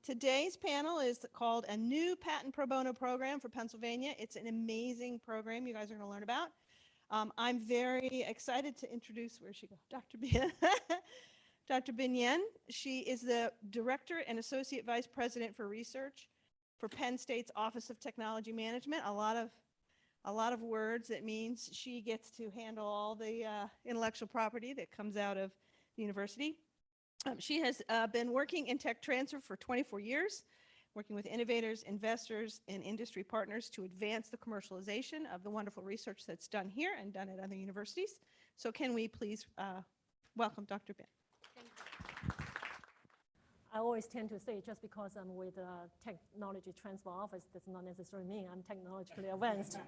Today's panel is called A New Patent Pro Bono Program for Pennsylvania. It's an amazing program you guys are going to learn about. I'm very excited to introduce, where'd she go? Dr. Bien. Dr. Binyen. She is the Director and Associate Vice President for Research for Penn State's Office of Technology Management. A lot of words. That means she gets to handle all the intellectual property that comes out of the university. She has been working in tech transfer for 24 years, working with innovators, investors, and industry partners to advance the commercialization of the wonderful research that's done here and done at other universities. So can we please welcome Dr. Bien. I always tend to say just because I'm with the technology transfer office does not necessarily mean I'm technologically advanced.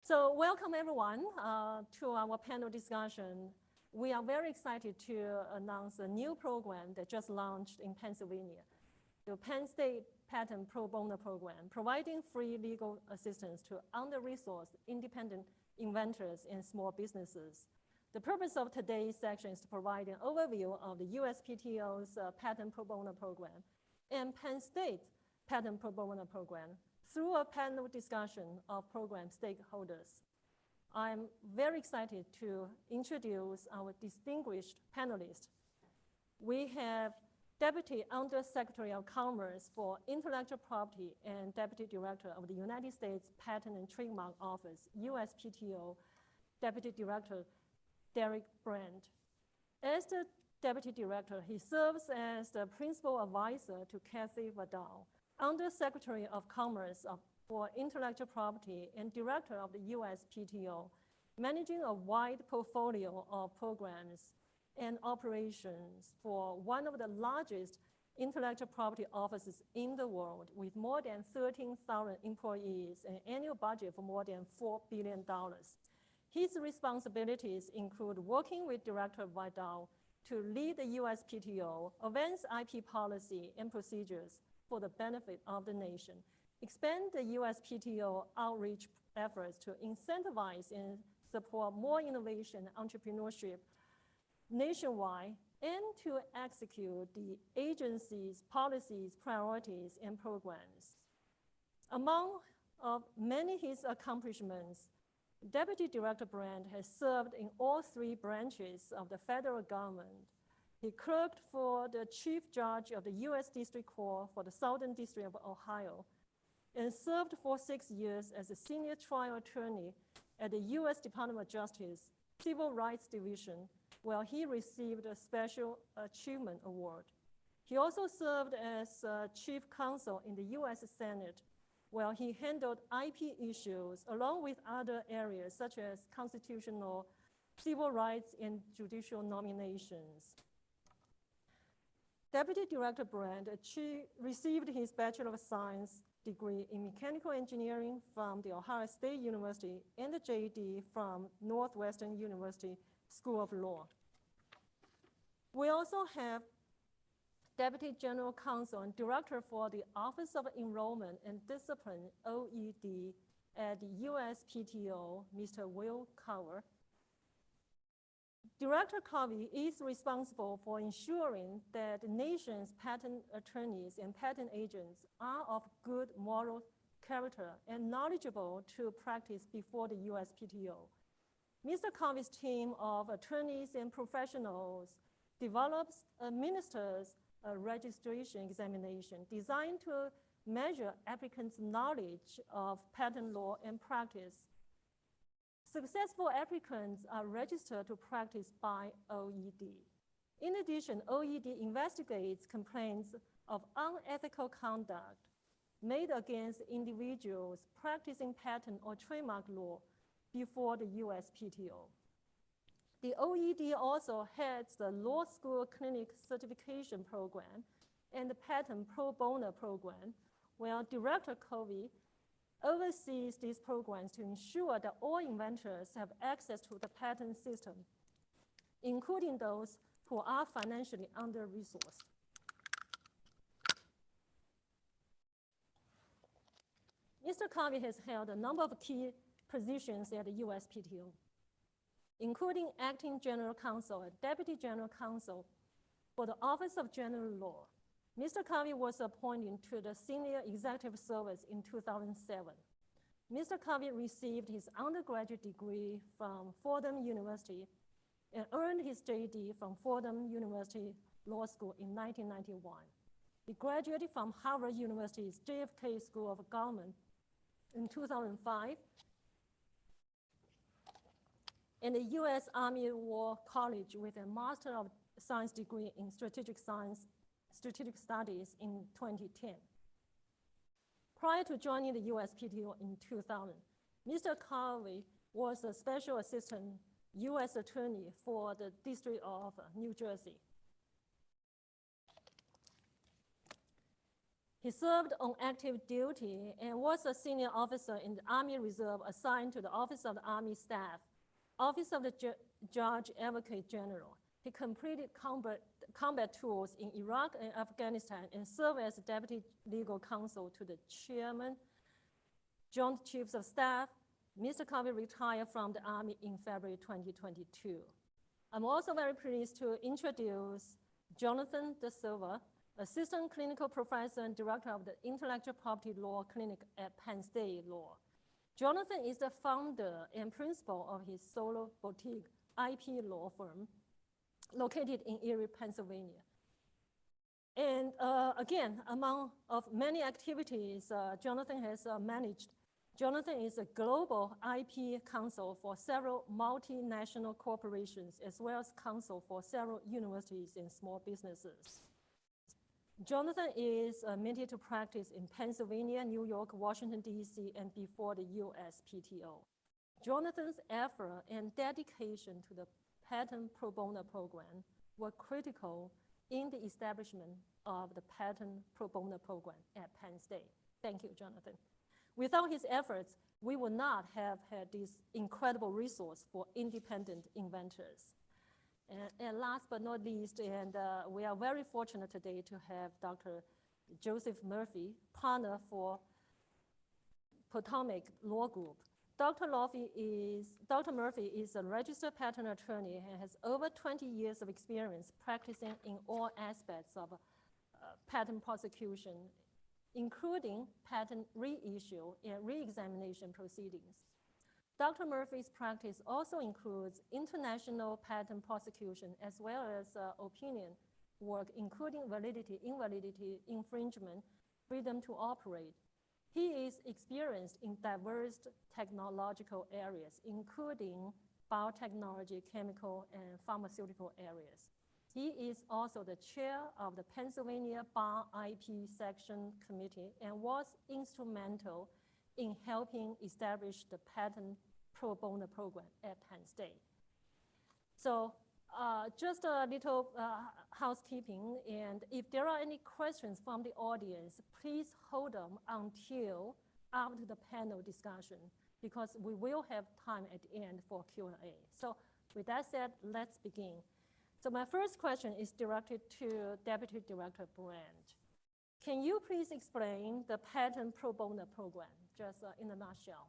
So welcome everyone to our panel discussion. We are very excited to announce a new program that just launched in Pennsylvania, the Penn State Patent Pro Bono Program, providing free legal assistance to under-resourced independent inventors and small businesses. The purpose of today's section is to provide an overview of the USPTO's Patent Pro Bono Program and Penn State's Patent Pro Bono Program through a panel discussion of program stakeholders. I'm very excited to introduce our distinguished panelists. We have Deputy Undersecretary of Commerce for Intellectual Property and Deputy Director of the United States Patent and Trademark Office, USPTO, Deputy Director Derek Brand. As the Deputy Director, he serves as the Principal Advisor to Kathy Vidal, Undersecretary of Commerce for Intellectual Property and Director of the USPTO, managing a wide portfolio of programs and operations for one of the largest intellectual property offices in the world with more than 13,000 employees and an annual budget for more than $4 billion. His responsibilities include working with Director Vidal to lead the USPTO, advance IP policy and procedures for the benefit of the nation, expand the USPTO outreach efforts to incentivize and support more innovation and entrepreneurship nationwide, and to execute the agency's policies, priorities, and programs. Among many his accomplishments, Deputy Director Brand has served in all three branches of the federal government. He clerked for the Chief Judge of the U.S. District Court for the Southern District of Ohio, and served for 6 years as a senior trial attorney at the U.S. Department of Justice Civil Rights Division, where he received a Special Achievement Award. He also served as Chief Counsel in the U.S. Senate, where he handled IP issues along with other areas such as constitutional, civil rights, and judicial nominations. Deputy Director Brand received his Bachelor of Science degree in Mechanical Engineering from the Ohio State University and the JD from Northwestern University School of Law. We also have Deputy General Counsel and Director for the Office of Enrollment and Discipline, OED, at the USPTO, Mr. Will Cover. Director Covey is responsible for ensuring that the nation's patent attorneys and patent agents are of good moral character and knowledgeable to practice before the USPTO. Mr. Covey's team of attorneys and professionals develops, administers a registration examination designed to measure applicants' knowledge of patent law and practice. Successful applicants are registered to practice by OED. In addition, OED investigates complaints of unethical conduct made against individuals practicing patent or trademark law before the USPTO. The OED also heads the Law School Clinic Certification Program and the Patent Pro Bono Program, where Director Covey oversees these programs to ensure that all inventors have access to the patent system, including those who are financially under-resourced. Mr. Covey has held a number of key positions at the USPTO, including Acting General Counsel and Deputy General Counsel for the Office of General Law, Mr. Covey was appointed to the Senior Executive Service in 2007. Mr. Covey received his undergraduate degree from Fordham University and earned his JD from Fordham University Law School in 1991. He graduated from Harvard University's JFK School of Government in 2005 and the U.S. Army War College with a Master of Science degree in Strategic Studies in 2010. Prior to joining the USPTO in 2000, Mr. Covey was a Special Assistant U.S. Attorney for the District of New Jersey. He served on active duty and was a senior officer in the Army Reserve assigned to the Office of the Army Staff, Office of the Judge Advocate General. He completed combat tours in Iraq and Afghanistan and served as Deputy Legal Counsel to the Chairman, Joint Chiefs of Staff. Mr. Covey retired from the Army in February 2022. I'm also very pleased to introduce Jonathan De Silva, Assistant Clinical Professor and Director of the Intellectual Property Law Clinic at Penn State Law. Jonathan is the founder and principal of his solo boutique IP law firm located in Erie, Pennsylvania. And again, among of many activities Jonathan has managed, Jonathan is a global IP counsel for several multinational corporations, as well as counsel for several universities and small businesses. Jonathan is admitted to practice in Pennsylvania, New York, Washington, D.C., and before the USPTO. Jonathan's effort and dedication to the Patent Pro Bono Program were critical in the establishment of the Patent Pro Bono Program at Penn State. Thank you, Jonathan. Without his efforts, we would not have had this incredible resource for independent inventors. And last but not least, and we are very fortunate today to have Dr. Joseph Murphy, partner for Potomac Law Group. Dr. Murphy is a registered patent attorney and has over 20 years of experience practicing in all aspects of patent prosecution, including patent reissue and re-examination proceedings. Dr. Murphy's practice also includes international patent prosecution as well as opinion work, including validity, invalidity, infringement, freedom to operate. He is experienced in diverse technological areas, including biotechnology, chemical, and pharmaceutical areas. He is also the chair of the Pennsylvania Bar IP Section Committee and was instrumental in helping establish the Patent Pro Bono Program at Penn State. So just a little housekeeping, and if there are any questions from the audience, please hold them until after the panel discussion, because we will have time at the end for Q&A. So with that said, let's begin. So my first question is directed to Deputy Director Brandt. Can you please explain the Patent Pro Bono Program, just in a nutshell?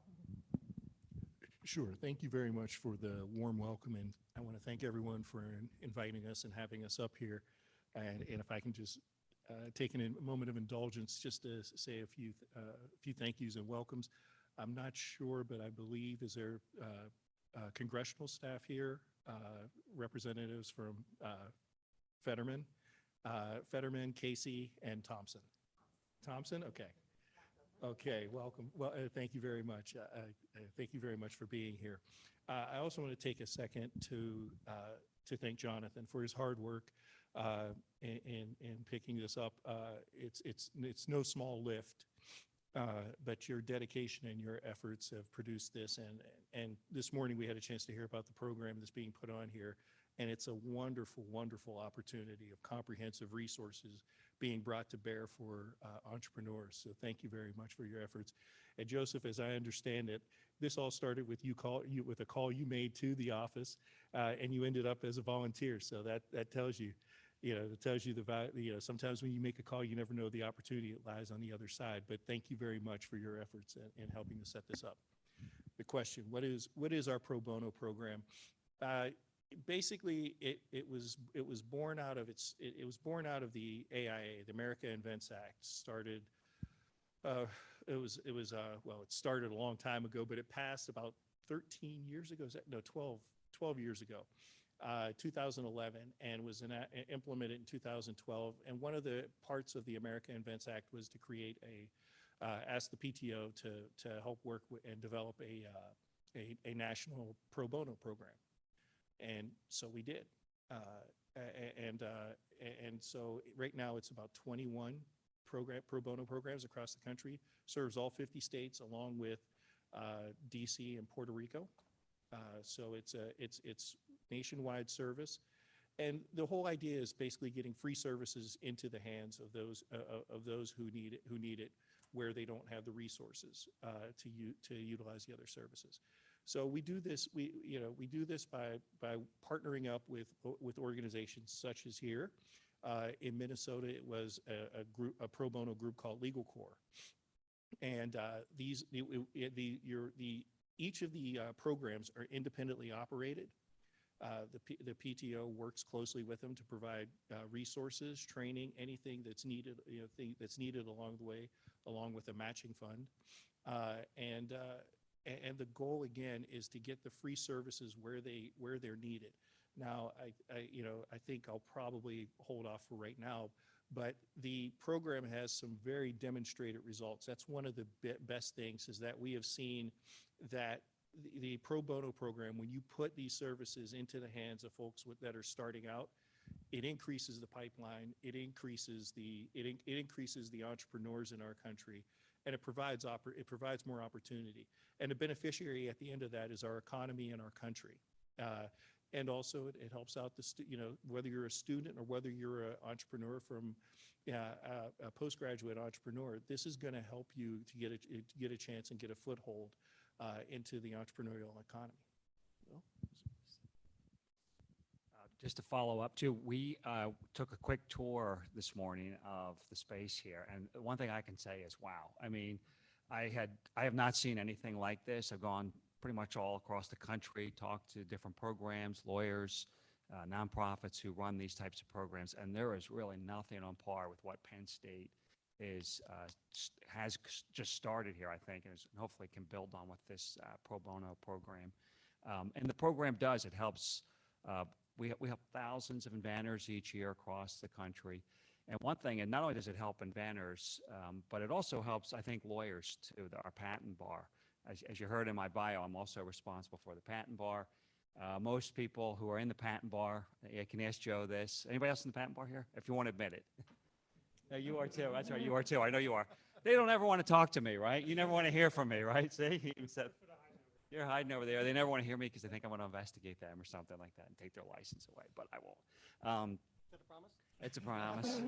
Sure. Thank you very much for the warm welcome, and I want to thank everyone for inviting us and having us up here. And if I can just take a moment of indulgence just to say a few thank yous and welcomes. I'm not sure, but I believe, is there congressional staff here, representatives from Fetterman, Casey, and Thompson? Thompson? Okay. Okay, welcome. Well, thank you very much. Thank you very much for being here. I also want to take a second to thank Jonathan for his hard work in picking this up. It's no small lift, but your dedication and your efforts have produced this. And this morning we had a chance to hear about the program that's being put on here. And it's a wonderful, wonderful opportunity of comprehensive resources being brought to bear for entrepreneurs. So thank you very much for your efforts. And Joseph, as I understand it, this all started with with a call you made to the office, and you ended up as a volunteer. So that tells you, sometimes when you make a call, you never know the opportunity that lies on the other side. But thank you very much for your efforts in helping to set this up. The question: what is our pro bono program? basically, it was born out of it was born out of the AIA, the America Invents Act. Started well, it started a long time ago, but it passed about 13 years ago. No, 12 years ago, 2011, and was implemented in 2012. And one of the parts of the America Invents Act was to create ask the PTO to help work and develop a national pro bono program. And so we did. And so right now it's about 21 pro bono programs across the country, serves all 50 states along with DC and Puerto Rico. So it's nationwide service. And the whole idea is basically getting free services into the hands of those who need it where they don't have the resources to utilize the other services. So we do this. We do this by partnering up with organizations such as here in Minnesota. It was a pro bono group called Legal Corps, and each of the programs are independently operated. The PTO works closely with them to provide resources, training, anything that's needed, that's needed along the way, along with a matching fund, and the goal again is to get the free services where they're needed. Now, I think I'll probably hold off for right now, but the program has some very demonstrated results. That's one of the best things, is that we have seen that the pro bono program, when you put these services into the hands of folks that are starting out, it increases the pipeline, it increases the entrepreneurs in our country, and it provides more opportunity. And the beneficiary at the end of that is our economy and our country. And also it helps out whether you're a student or whether you're an entrepreneur from a postgraduate entrepreneur, this is going to help you to get a chance and get a foothold into the entrepreneurial economy. Well, just to follow up too, we took a quick tour this morning of the space here, and one thing I can say is, wow. I mean, I have not seen anything like this. I've gone pretty much all across the country, talked to different programs, lawyers, nonprofits who run these types of programs, and there is really nothing on par with what Penn State has just started here, I think, and hopefully can build on with this pro bono program. And the program it helps. We help thousands of inventors each year across the country. And one thing, and not only does it help inventors, but it also helps, I think, lawyers too, our patent bar. As you heard in my bio, I'm also responsible for the patent bar. Most people who are in the patent bar, I can ask Joe this. Anybody else in the patent bar here? If you want to admit it. No, you are too. That's right, you are too. I know you are. They don't ever want to talk to me, right? You never want to hear from me, right? See? You're hiding over there. They never want to hear me because they think I'm going to investigate them or something like that and take their license away, but I won't. Is that a promise? It's a promise.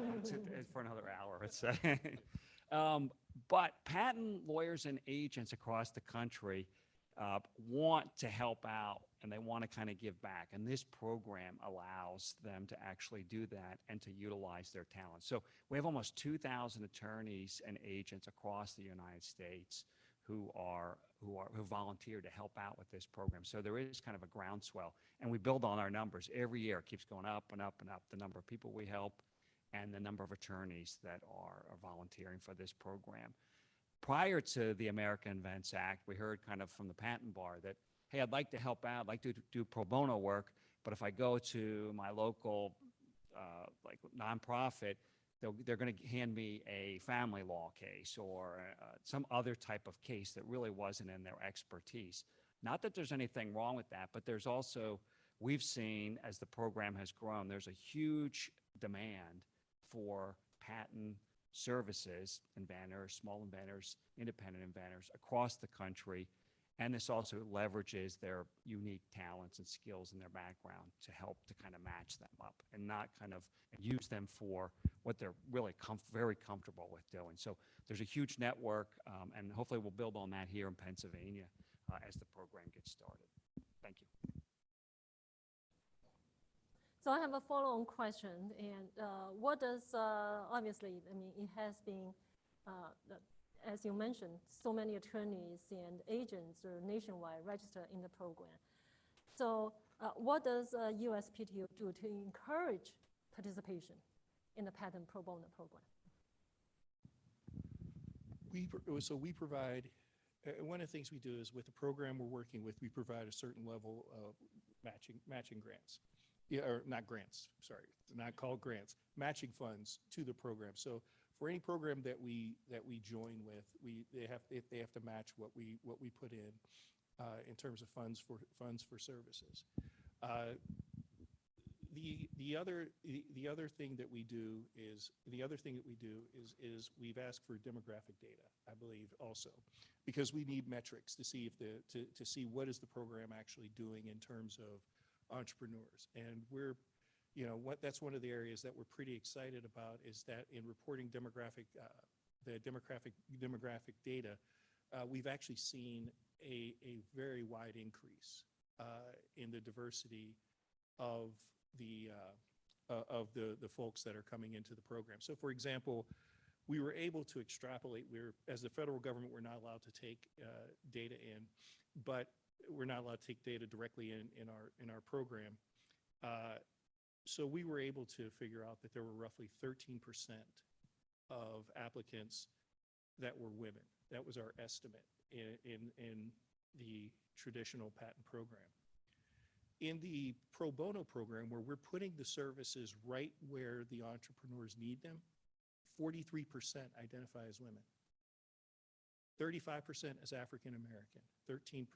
It's for another hour, let's say. But patent lawyers and agents across the country want to help out, and they want to kind of give back. And this program allows them to actually do that and to utilize their talents. So we have almost 2,000 attorneys and agents across the United States who volunteer to help out with this program. So there is kind of a groundswell, and we build on our numbers. Every year it keeps going up and up and up, the number of people we help and the number of attorneys that are volunteering for this program. Prior to the America Invents Act, we heard kind of from the patent bar that, hey, I'd like to help out, I'd like to do pro bono work, but if I go to my local like nonprofit, they're going to hand me a family law case or some other type of case that really wasn't in their expertise. Not that there's anything wrong with that, but there's also, we've seen as the program has grown, there's a huge demand for patent services, inventors, small inventors, independent inventors across the country. And this also leverages their unique talents and skills in their background to help to kind of match them up and not kind of use them for what they're really very comfortable with doing. So there's a huge network, and hopefully we'll build on that here in Pennsylvania as the program gets started. Thank you. So I have a follow-on question, and what does, obviously, I mean, it has been, as you mentioned, so many attorneys and agents are nationwide registered in the program. So what does USPTO do to encourage participation in the Patent Pro Bono Program? So we provide, one of the things we do is with the program we're working with, we provide a certain level of matching grants. Yeah, or not grants, sorry, not called grants, matching funds to the program. So for any program that we join with, they have to match what we put in terms of funds for services. The other thing that we do is we've asked for demographic data, I believe, also, because we need metrics to see if to see what is the program actually doing in terms of entrepreneurs. And that's one of the areas that we're pretty excited about, is that in reporting the demographic data, we've actually seen a very wide increase in the diversity of the folks that are coming into the program. So for example, we were able to extrapolate, as the federal government, we're not allowed to take data in, but we're not allowed to take data directly in our program. So we were able to figure out that there were roughly 13% of applicants that were women. That was our estimate in the traditional patent program. In the pro bono program, where we're putting the services right where the entrepreneurs need them, 43% identify as women, 35% as African American, 13%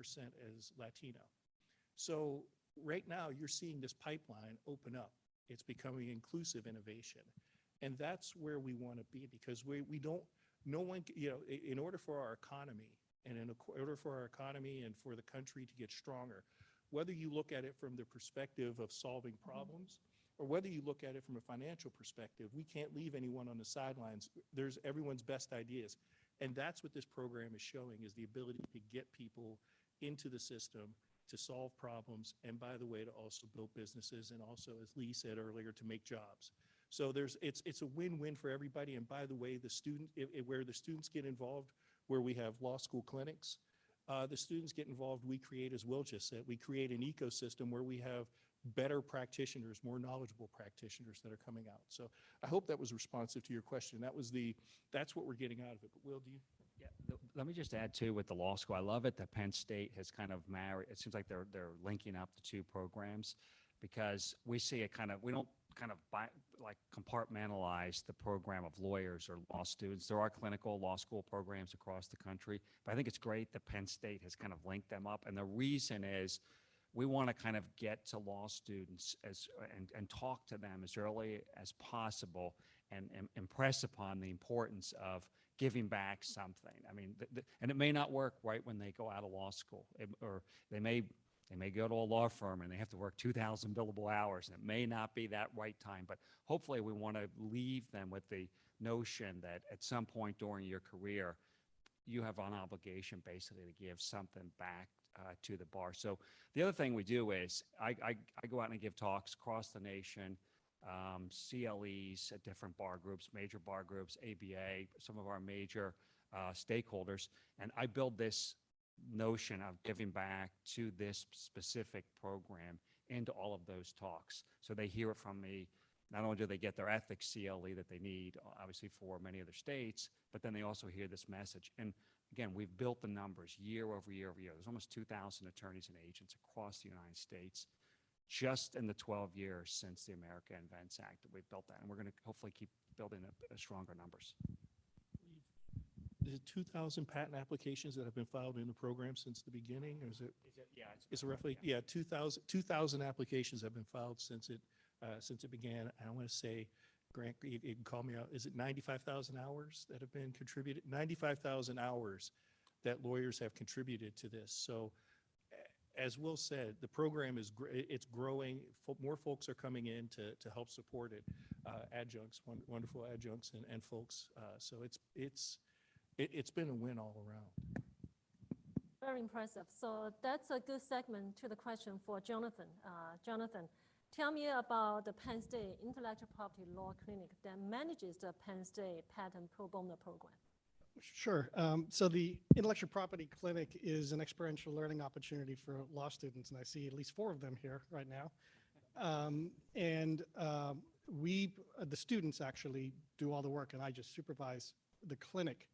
as Latino. So right now you're seeing this pipeline open up. It's becoming inclusive innovation. And that's where we want to be, because in order for our economy, and in order for our economy and for the country to get stronger, whether you look at it from the perspective of solving problems, or whether you look at it from a financial perspective, we can't leave anyone on the sidelines. There's everyone's best ideas. And that's what this program is showing, is the ability to get people into the system, to solve problems, and by the way, to also build businesses, and also, as Lee said earlier, to make jobs. So it's a win-win for everybody. And by the way, where the students get involved, where we have law school clinics, the students get involved, we create, as Will just said, we create an ecosystem where we have better practitioners, more knowledgeable practitioners that are coming out. So I hope that was responsive to your question. That's what we're getting out of it. But Will, do you? Yeah, let me just add too with the law school. I love it that Penn State has kind of married. It seems like they're linking up the two programs, because we see it we don't kind of compartmentalize the program of lawyers or law students. There are clinical law school programs across the country, but I think it's great that Penn State has kind of linked them up. And the reason is we want to kind of get to law students and talk to them as early as possible, and impress upon the importance of giving back something. I mean, and it may not work right when they go out of law school, or they may go to a law firm and they have to work 2,000 billable hours, and it may not be that right time. But hopefully we want to leave them with the notion that at some point during your career, you have an obligation basically to give something back to the bar. So the other thing we do is I go out and give talks across the nation, CLEs at different bar groups, major bar groups, ABA, some of our major stakeholders, and I build this notion of giving back to this specific program into all of those talks. So they hear it from me. Not only do they get their ethics CLE that they need, obviously, for many other states, but then they also hear this message. And again, we've built the numbers year over year over year. There's almost 2,000 attorneys and agents across the United States just in the 12 years since the America Invents Act that we've built that. And we're going to hopefully keep building stronger numbers. Is it 2,000 patent applications that have been filed in the program since the beginning, or is it? Yeah, it's roughly, yeah, 2,000 applications have been filed since it began. I want to say, Grant, you can call me out. Is it 95,000 hours that have been contributed? 95,000 hours that lawyers have contributed to this. So, as Will said, the program it's growing. More folks are coming in to help support it. Adjuncts, wonderful adjuncts and folks. So it's been a win all around. Very impressive. So that's a good segment to the question for Jonathan. Jonathan, tell me about the Penn State Intellectual Property Law Clinic that manages the Penn State Patent Pro Bono Program. Sure. So the intellectual property clinic is an experiential learning opportunity for law students, and I see at least 4 of them here right now. The students actually do all the work, and I just supervise the clinic.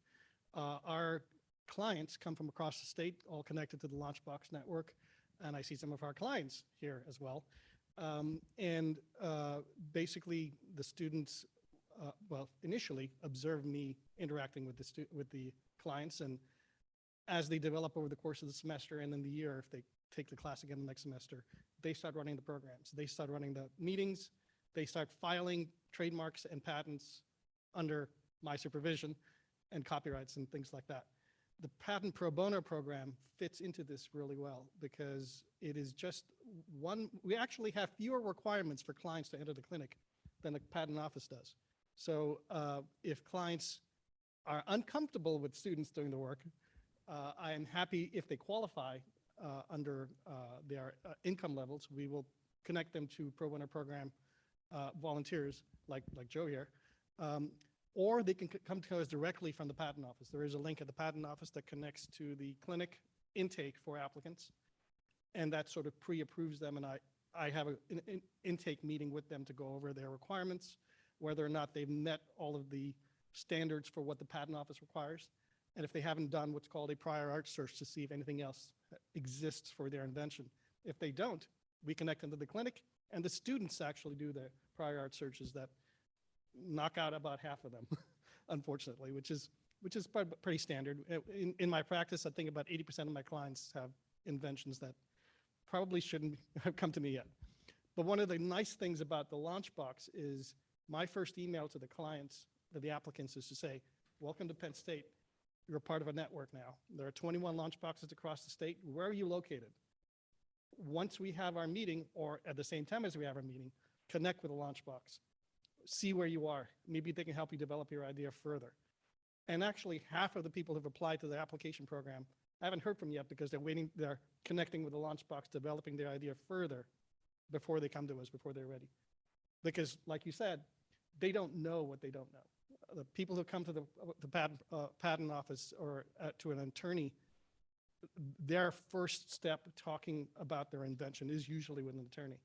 Our clients come from across the state, all connected to the Launchbox network, and I see some of our clients here as well. Basically, the students, initially observe me interacting with the clients, and as they develop over the course of the semester and in the year, if they take the class again the next semester, they start running the programs. They start running the meetings. They start filing trademarks and patents under my supervision and copyrights and things like that. The Patent Pro Bono Program fits into this really well because it is just we actually have fewer requirements for clients to enter the clinic than the patent office does. So if clients are uncomfortable with students doing the work, I am happy if they qualify under their income levels. We will connect them to Pro Bono Program volunteers like Joe here. Or they can come to us directly from the patent office. There is a link at the patent office that connects to the clinic intake for applicants, and that sort of pre-approves them, and I have an intake meeting with them to go over their requirements, whether or not they've met all of the standards for what the patent office requires, and if they haven't done what's called a prior art search to see if anything else exists for their invention. If they don't, we connect them to the clinic, and the students actually do the prior art searches that knock out about half of them, unfortunately, which is pretty standard. In my practice, I think about 80% of my clients have inventions that probably shouldn't have come to me yet. But one of the nice things about the Launchbox is my first email to the clients, to the applicants, is to say, welcome to Penn State. You're part of a network now. There are 21 Launchboxes across the state. Where are you located? Once we have our meeting, or at the same time as we have our meeting, connect with the Launchbox. See where you are. Maybe they can help you develop your idea further. And actually, half of the people who've applied to the application program, I haven't heard from yet because they're connecting with the Launchbox, developing their idea further before they come to us, before they're ready. Because, like you said, they don't know what they don't know. The people who come to the patent office or to an attorney, their first step talking about their invention is usually with an attorney.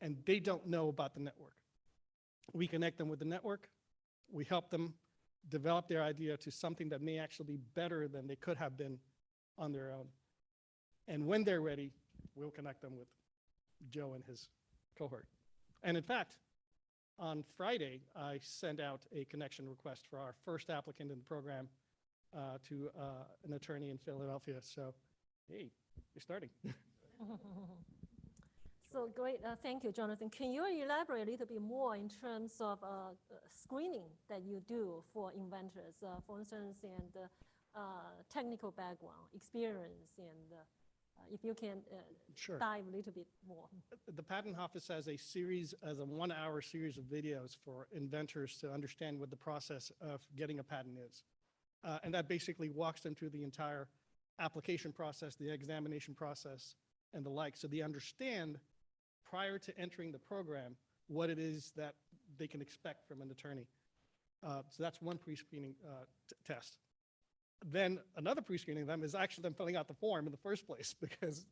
And they don't know about the network. We connect them with the network. We help them develop their idea to something that may actually be better than they could have been on their own. And when they're ready, we'll connect them with Joe and his cohort. And in fact, on Friday, I sent out a connection request for our first applicant in the program to an attorney in Philadelphia. So, hey, you're starting. So great, thank you, Jonathan. Can you elaborate a little bit more in terms of screening that you do for inventors, for instance, and technical background, experience, and if you can Sure. dive a little bit more. The Patent Office has a 1-hour series of videos for inventors to understand what the process of getting a patent is. And that basically walks them through the entire application process, the examination process, and the like. So they understand prior to entering the program what it is that they can expect from an attorney. So that's one pre-screening test. Then another pre-screening of them is actually them filling out the form in the first place, because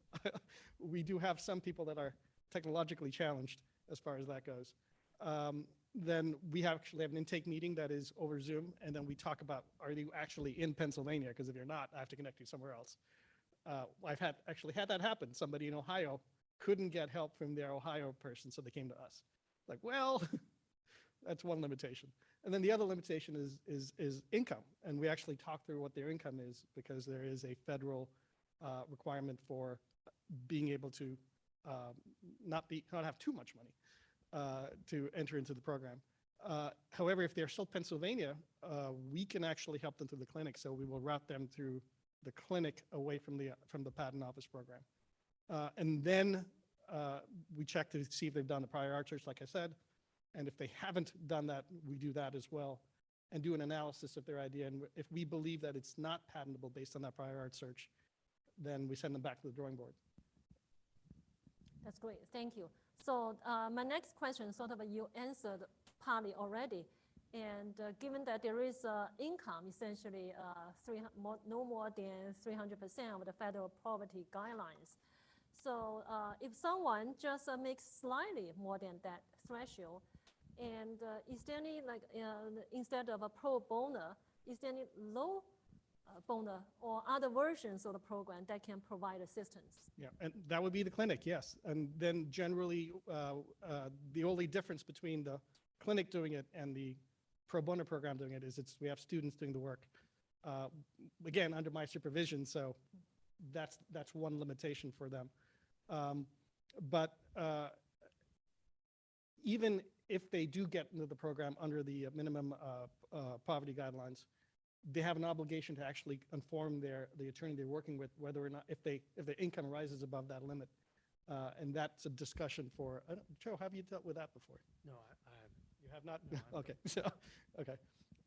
we do have some people that are technologically challenged as far as that goes. Then we actually have an intake meeting that is over Zoom, and then we talk about, are you actually in Pennsylvania? Because if you're not, I have to connect you somewhere else. I've actually had that happen. Somebody in Ohio couldn't get help from their Ohio person, so they came to us. Like, well, that's one limitation. And then the other limitation is income. And we actually talk through what their income is, because there is a federal requirement for being able to not have too much money to enter into the program. However, if they're still Pennsylvania, we can actually help them through the clinic. So we will route them through the clinic away from the patent office program. And then we check to see if they've done the prior art search, like I said. And if they haven't done that, we do that as well and do an analysis of their idea. And if we believe that it's not patentable based on that prior art search, then we send them back to the drawing board. That's great, thank you. So my next question, sort of you answered partly already. And given that there is income, essentially no more than 300% of the federal poverty guidelines. So if someone just makes slightly more than that threshold, and is there any, like, instead of a pro bono, is there any low bono or other versions of the program that can provide assistance? Yeah, and that would be the clinic, yes. And then generally, the only difference between the clinic doing it and the pro bono program doing it is we have students doing the work, again, under my supervision, so that's one limitation for them. But even if they do get into the program under the minimum poverty guidelines, they have an obligation to actually inform the attorney they're working with whether or not, if the income rises above that limit. And that's a discussion for, Joe, have you dealt with that before? No, I haven't. You have not? No, I Okay, so, okay.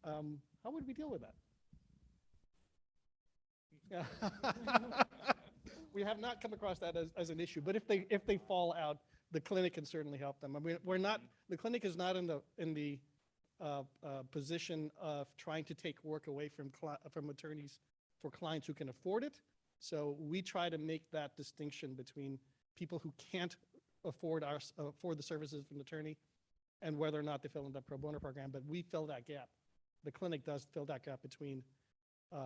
How would we deal with that? We have not come across that as an issue, but if they fall out, the clinic can certainly help them. I mean, the clinic is not in the position of trying to take work away from attorneys for clients who can afford it. So we try to make that distinction between people who can't afford the services from an attorney and whether or not they fill in the pro bono program. But we fill that gap. The clinic does fill that gap between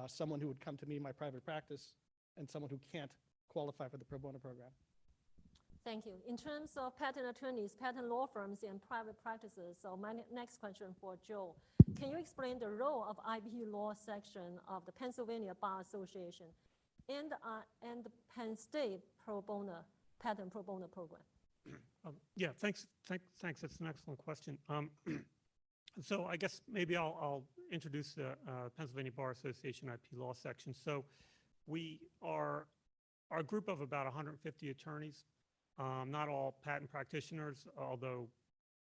someone who would come to me in my private practice and someone who can't qualify for the pro bono program. Thank you. In terms of patent attorneys, patent law firms, and private practices, so my next question for Joe. Can you explain the role of IP law section of the Pennsylvania Bar Association and the Penn State Patent Pro Bono Program? Yeah, thanks. That's an excellent question. So I guess maybe I'll introduce the Pennsylvania Bar Association IP law section. So we are a group of about 150 attorneys. Not all patent practitioners, although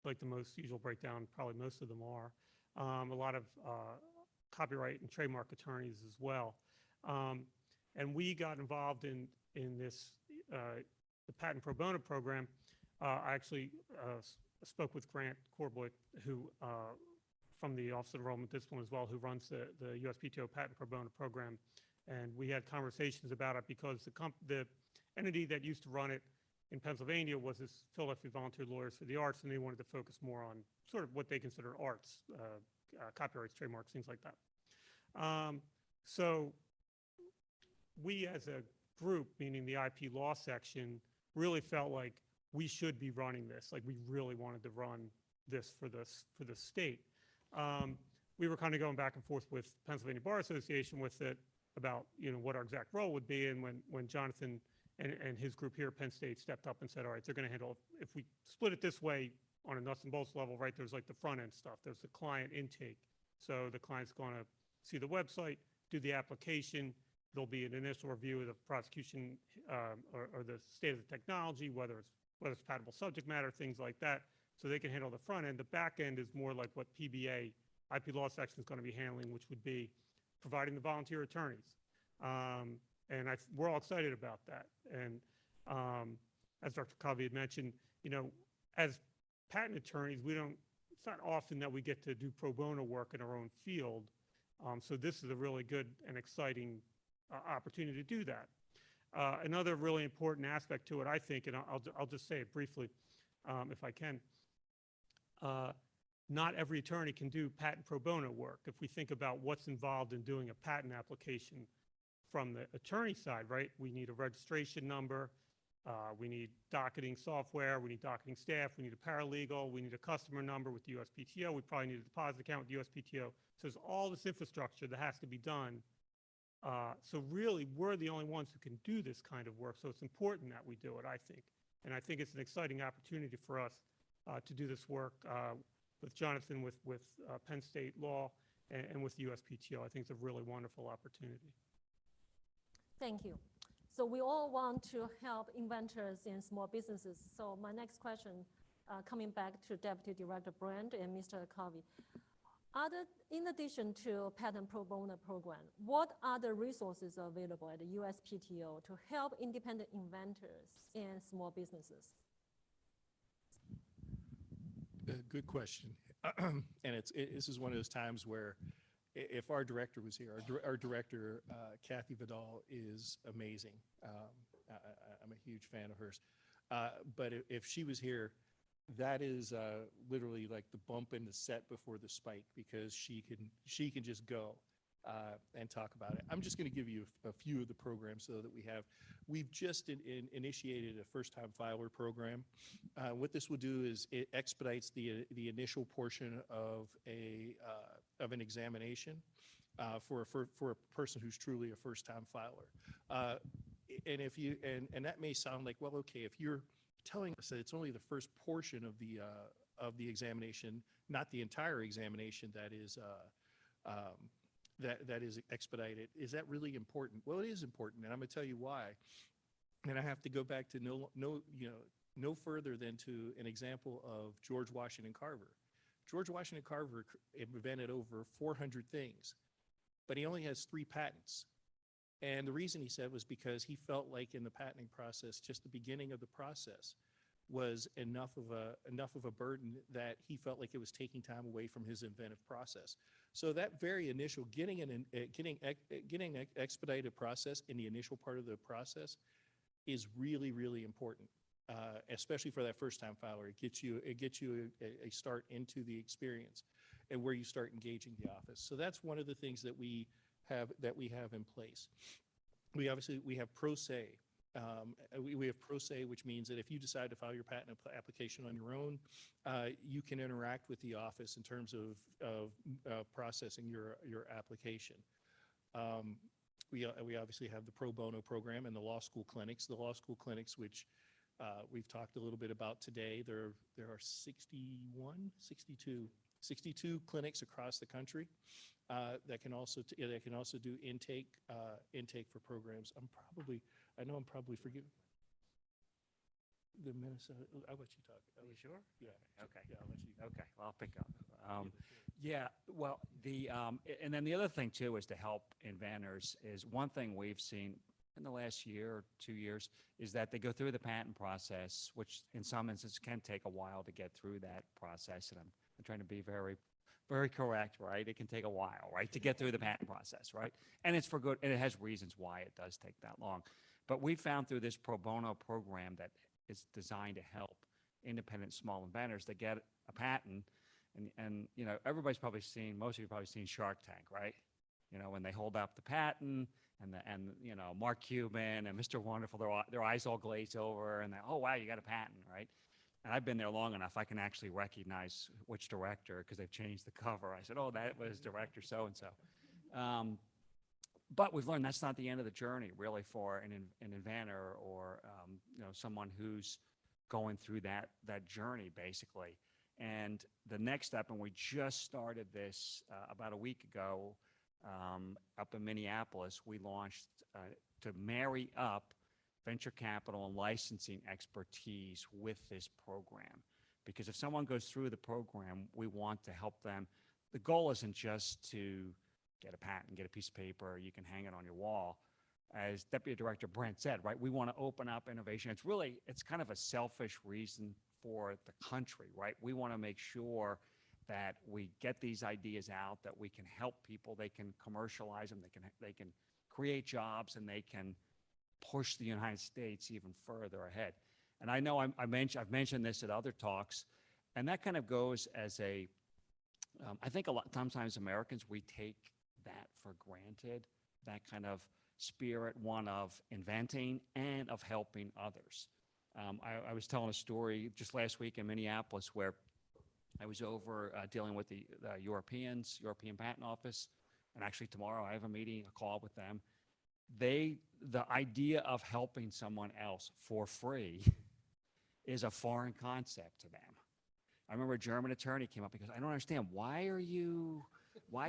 like the most usual breakdown, probably most of them are. A lot of copyright and trademark attorneys as well. And we got involved in this, the Patent Pro Bono Program. I actually spoke with Grant Corboy, who from the Office of Enrollment Discipline as well, who runs the USPTO Patent Pro Bono Program. And we had conversations about it because the entity that used to run it in Pennsylvania was this Philadelphia Volunteer Lawyers for the Arts, and they wanted to focus more on sort of what they consider arts, copyrights, trademarks, things like that. So we as a group, meaning the IP law section, really felt like we should be running this. Like we really wanted to run this for the state. We were kind of going back and forth with Pennsylvania Bar Association with it about what our exact role would be, and when Jonathan and his group here at Penn State stepped up and said, all right, they're going to handle, if we split it this way on a nuts and bolts level, right, there's like the front end stuff, there's the client intake. So the client's going to see the website, do the application, there'll be an initial review of the prosecution or the state of the technology, whether it's patentable subject matter, things like that. So they can handle the front end. The back end is more like what PBA, IP law section is going to be handling, which would be providing the volunteer attorneys. And we're all excited about that. And as Dr. Covey had mentioned, as patent attorneys, it's not often that we get to do pro bono work in our own field. So this is a really good and exciting opportunity to do that. Another really important aspect to it, I think, and I'll just say it briefly, if I can, not every attorney can do patent pro bono work. If we think about what's involved in doing a patent application from the attorney side, right? We need a registration number, we need docketing software, we need docketing staff, we need a paralegal, we need a customer number with the USPTO, we probably need a deposit account with the USPTO. So there's all this infrastructure that has to be done. So really, we're the only ones who can do this kind of work. So it's important that we do it, I think. And I think it's an exciting opportunity for us to do this work with Jonathan, with Penn State Law, and with the USPTO. I think it's a really wonderful opportunity. Thank you. So we all want to help inventors and small businesses. So my next question, coming back to Deputy Director Brand and Mr. Covey. In addition to Patent Pro Bono Program, what other resources are available at the USPTO to help independent inventors and small businesses? Good question. And this is one of those times where if our director was here, our director, Kathy Vidal, is amazing. I'm a huge fan of hers. But if she was here, that is literally like the bump in the set before the spike, because she can just go and talk about it. I'm just going to give you a few of the programs so that we have. We've just initiated a first-time filer program. What this will do is it expedites the initial portion of an examination for a person who's truly a first-time filer. And if you and that may sound like, well, okay, if you're telling us that it's only the first portion of the examination, not the entire examination that is that is expedited, is that really important? Well, it is important, and I'm going to tell you why. And I have to go back to no further than to an example of George Washington Carver. George Washington Carver invented over 400 things, but he only has 3 patents. And the reason he said was because he felt like in the patenting process, just the beginning of the process was enough of a burden that he felt like it was taking time away from his inventive process. So that very initial getting an expedited process in the initial part of the process is really, really important, especially for that first-time filer. It gets you a start into the experience and where you start engaging the office. So that's one of the things that we have in place. We have pro se. We have pro se, which means that if you decide to file your patent application on your own, you can interact with the office in terms of processing your application. We obviously have the pro bono program and the law school clinics. The law school clinics, which we've talked a little bit about today, there are 62 clinics across the country that can also do intake for programs. I know I'm probably forgetting the Minnesota. I'll let you talk. Are you sure? Yeah. Okay. Yeah, I'll let you. Okay, well, I'll pick up. Yeah, well, and then the other thing too is to help inventors is one thing we've seen in the last year or 2 years is that they go through the patent process, which in some instances can take a while to get through that process. And I'm trying to be very, very correct, right? It can take a while, right, to get through the patent process, right? And it's for good, and it has reasons why it does take that long. But we found through this pro bono program that is designed to help independent small inventors that get a patent. And everybody's probably seen, most of you have probably seen Shark Tank, right? When they hold up the patent and Mark Cuban and Mr. Wonderful, their eyes all glaze over and oh, wow, you got a patent, right? And I've been there long enough, I can actually recognize which director because they've changed the cover. I said, oh, that was director so-and-so. But we've learned that's not the end of the journey, really, for an inventor or someone who's going through that journey, basically. And the next step, and we just started this about a week ago up in Minneapolis, we launched to marry up venture capital and licensing expertise with this program. Because if someone goes through the program, we want to help them. The goal isn't just to get a patent, get a piece of paper, you can hang it on your wall. As Deputy Director Brent said, right, we want to open up innovation. It's kind of a selfish reason for the country, right? We want to make sure that we get these ideas out, that we can help people, they can commercialize them, they can create jobs, and they can push the United States even further ahead. And I know I've mentioned this at other talks, and that kind of goes as I think a lot sometimes Americans, we take that for granted, that kind of spirit, one of inventing and of helping others. I was telling a story just last week in Minneapolis where I was over dealing with the European Patent Office, and actually tomorrow I have a call with them. The idea of helping someone else for free is a foreign concept to them. I remember a German attorney came up and goes, I don't understand, why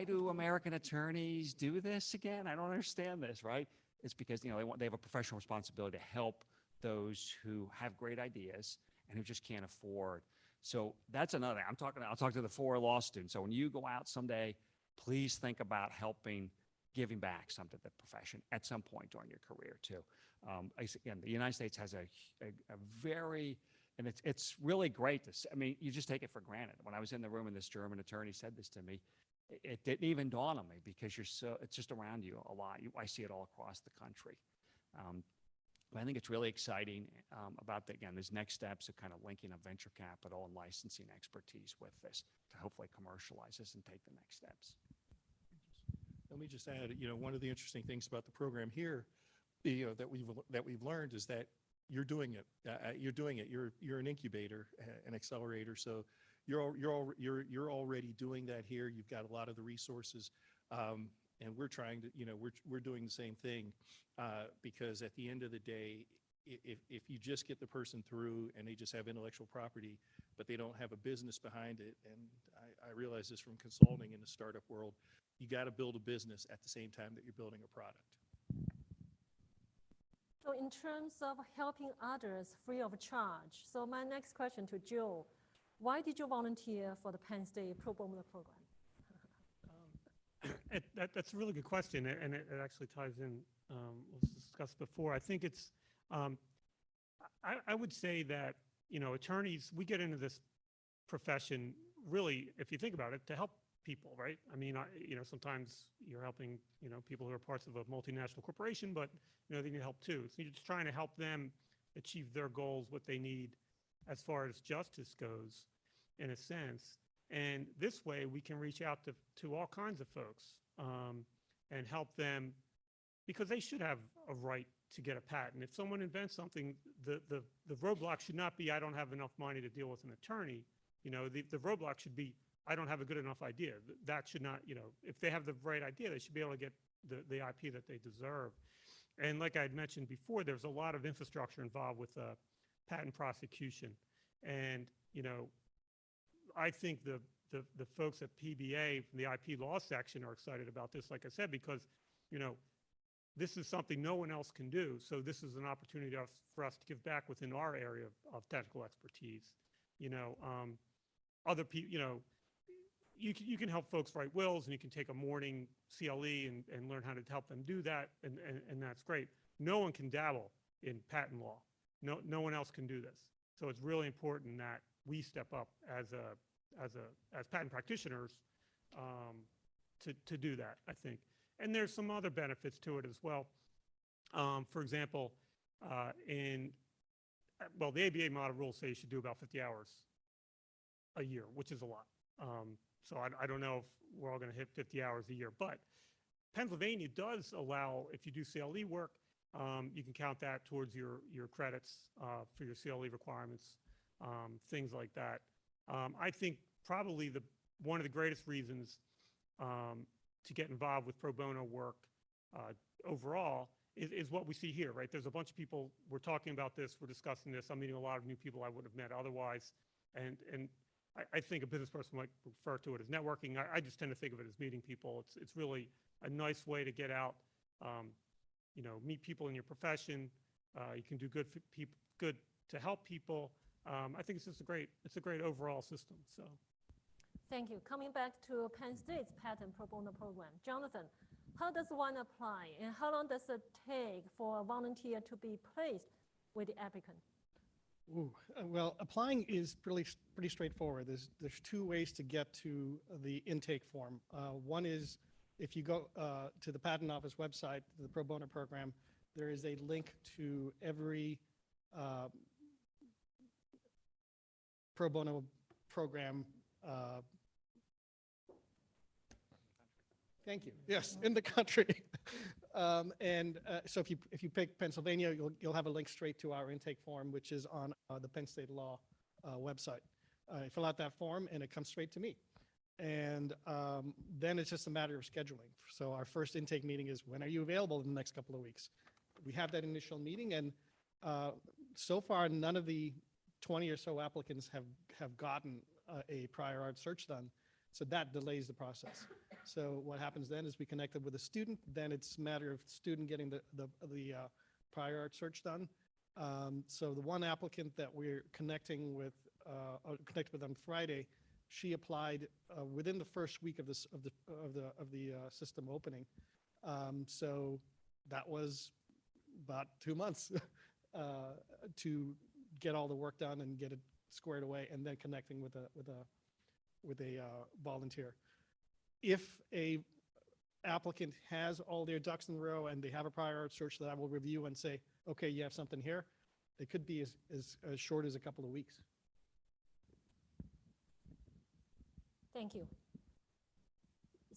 do American attorneys do this again? I don't understand this, right? It's because they have a professional responsibility to help those who have great ideas and who just can't afford. So that's another thing. I'll talk to the 4 law students. So when you go out someday, please think about giving back something to the profession at some point during your career too. Again, the United States has a very And it's really great to, I mean, you just take it for granted. When I was in the room and this German attorney said this to me, it didn't even dawn on me because it's just around you a lot. I see it all across the country. I think it's really exciting about, again, these next steps of kind of linking up venture capital and licensing expertise with this to hopefully commercialize this and take the next steps. Let me just add, one of the interesting things about the program here, that we've learned is that you're doing it. You're an incubator, an accelerator. So you're already doing that here. You've got a lot of the resources, and we're trying to, we're doing the same thing, because at the end of the day, if you just get the person through and they just have intellectual property, but they don't have a business behind it, and I realize this from consulting in the startup world, you got to build a business at the same time that you're building a product. So in terms of helping others free of charge, so my next question to Joe, why did you volunteer for the Penn State Pro Bono Program? That's a really good question, and it actually ties in what was discussed before. I think it's, I would say that, attorneys, we get into this profession really, if you think about it, to help people, right? I mean, sometimes you're helping, people who are parts of a multinational corporation, but, they need help too. So you're just trying to help them achieve their goals, what they need as far as justice goes, in a sense. And this way we can reach out to all kinds of folks and help them, because they should have a right to get a patent. If someone invents something, the roadblock should not be, I don't have enough money to deal with an attorney. The roadblock should be, I don't have a good enough idea. That should not, if they have the right idea, they should be able to get the IP that they deserve. And like I had mentioned before, there's a lot of infrastructure involved with patent prosecution. And, I think the folks at PBA from the IP law section are excited about this, like I said, because, this is something no one else can do. So this is an opportunity for us to give back within our area of technical expertise. Other people, you can help folks write wills, and you can take a morning CLE and learn how to help them do that, and that's great. No one can dabble in patent law. No one else can do this. So it's really important that we step up as patent practitioners to do that, I think. And there's some other benefits to it as well. For example, the ABA model rules say you should do about 50 hours a year, which is a lot. So I don't know if we're all going to hit 50 hours a year, but Pennsylvania does allow, if you do CLE work, you can count that towards your credits for your CLE requirements, things like that. I think probably one of the greatest reasons to get involved with pro bono work overall is what we see here, right? There's a bunch of people, we're talking about this, we're discussing this, I'm meeting a lot of new people I would have met otherwise, and I think a business person might refer to it as networking. I just tend to think of it as meeting people. It's really a nice way to get out, meet people in your profession. You can do good to help people. I think it's just a great overall system. So, thank you. Coming back to Penn State's Patent Pro Bono Program, Jonathan, how does one apply, and how long does it take for a volunteer to be placed with the applicant? Well, applying is pretty straightforward. There's two ways to get to the intake form. One is if you go to the Patent Office website, the Pro Bono program, there is a link to every Pro Bono program. Thank you. Yes, in the country. So if you pick Pennsylvania, you'll have a link straight to our intake form, which is on the Penn State Law website. You fill out that form, and it comes straight to me. And then it's just a matter of scheduling. So our first intake meeting is, when are you available in the next couple of weeks? We have that initial meeting, and so far, none of the 20 or so applicants have gotten a prior art search done. So that delays the process. So what happens then is we connected with a student. Then it's a matter of student getting the prior art search done. So the one applicant that we're connected with on Friday, she applied within the first week of the system opening. So that was about 2 months to get all the work done and get it squared away, and then connecting with a volunteer. If a applicant has all their ducks in a row and they have a prior art search that I will review and say, okay, you have something here, it could be as short as a couple of weeks. Thank you.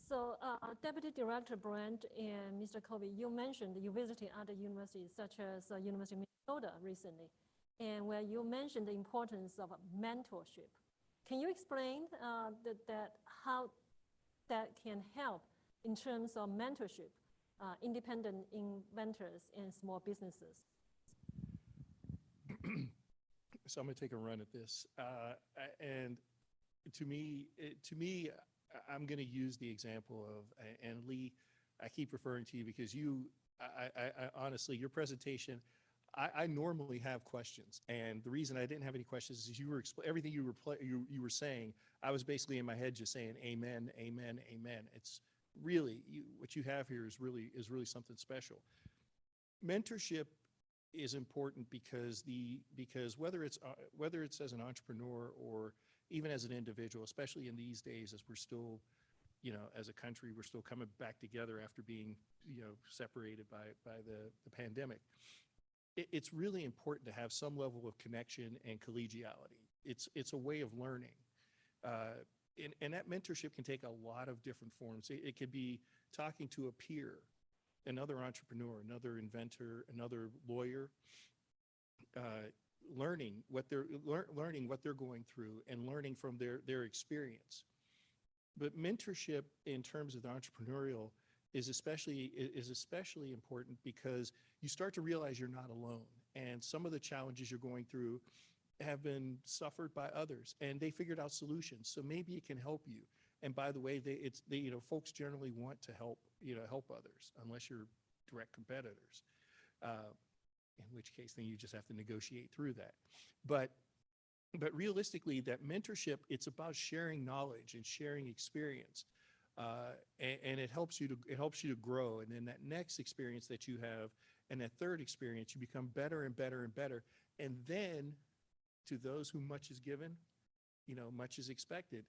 So Deputy Director Brent and Mr. Covey, you mentioned you visited other universities such as University of Minnesota recently, and where you mentioned the importance of mentorship. Can you explain how that can help in terms of mentorship, independent inventors and small businesses? So I'm going to take a run at this. And to me, I'm going to use the example of, and Lee, I keep referring to you because I honestly, your presentation, I normally have questions. And the reason I didn't have any questions is everything you were saying, I was basically in my head just saying, amen, amen, amen. It's really, what you have here is really something special. Mentorship is important because whether it's as an entrepreneur or even as an individual, especially in these days as we're still, as a country, we're still coming back together after being, separated by the pandemic. It's really important to have some level of connection and collegiality. It's a way of learning. And that mentorship can take a lot of different forms. It could be talking to a peer, another entrepreneur, another inventor, another lawyer, learning what they're going through and learning from their experience. But mentorship in terms of the entrepreneurial is especially important because you start to realize you're not alone, and some of the challenges you're going through have been suffered by others, and they figured out solutions. So maybe it can help you. And by the way, folks generally want to help others, unless you're direct competitors. In which case, then you just have to negotiate through that. But realistically, that mentorship, it's about sharing knowledge and sharing experience, and it helps you to grow. And then that next experience that you have, and that third experience, you become better and better and better. And then, to those whom much is given, much is expected.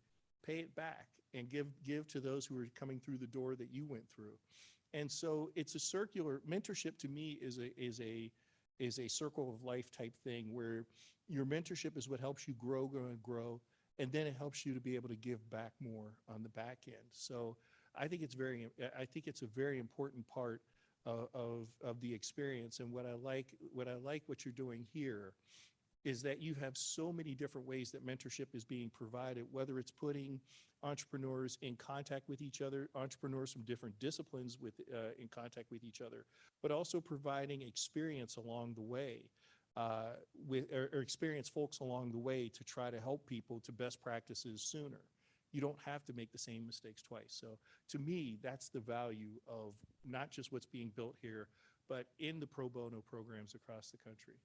Pay it back and give to those who are coming through the door that you went through. And so it's a circular mentorship. To me, is a circle of life type thing where your mentorship is what helps you grow, and then it helps you to be able to give back more on the back end. So I think it's a very important part of the experience. And what I like what you're doing here is that you have so many different ways that mentorship is being provided, whether it's putting entrepreneurs in contact with each other, entrepreneurs from different disciplines in contact with each other, but also providing experience along the way, or experienced folks along the way to try to help people to best practices sooner. You don't have to make the same mistakes twice. So to me, that's the value of not just what's being built here, but in the pro bono programs across the country.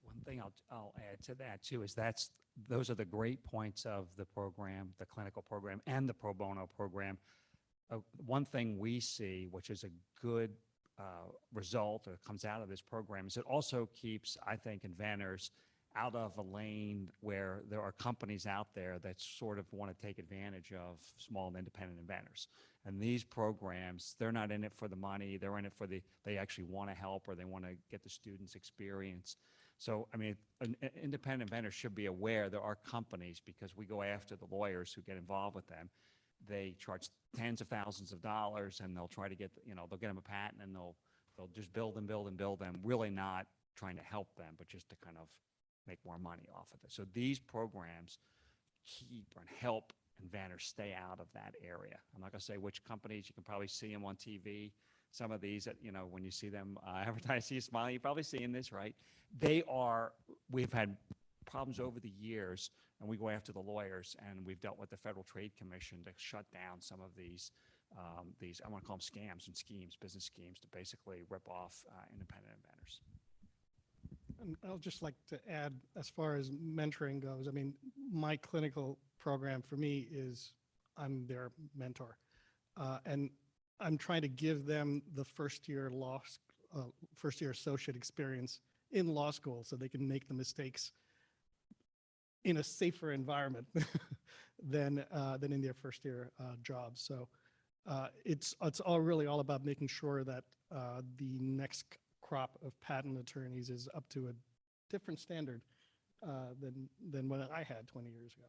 One thing I'll add to that too is those are the great points of the program, the clinical program and the pro bono program. One thing we see, which is a good result that comes out of this program, is it also keeps, I think, inventors out of a lane where there are companies out there that sort of want to take advantage of small and independent inventors. And these programs, they're not in it for the money, they're in it for they actually want to help, or they want to get the students experience. So, I mean, an independent inventor should be aware there are companies, because we go after the lawyers who get involved with them. They charge tens of thousands of dollars, and they'll try to get, they'll get them a patent, and they'll just build and build and build them, really not trying to help them, but just to kind of make more money off of it. So these programs keep and help inventors stay out of that area. I'm not going to say which companies. You can probably see them on TV. Some of these, when you see them advertised, see you smiling, you're probably seeing this, right? We've had problems over the years, and we go after the lawyers, and we've dealt with the Federal Trade Commission to shut down some of these, I want to call them scams and schemes, business schemes, to basically rip off independent inventors. And I'll just like to add, as far as mentoring goes, I mean, my clinical program for me is I'm their mentor. And I'm trying to give them the first year associate experience in law school so they can make the mistakes in a safer environment than in their first year jobs. So it's all really all about making sure that the next crop of patent attorneys is up to a different standard than what I had 20 years ago.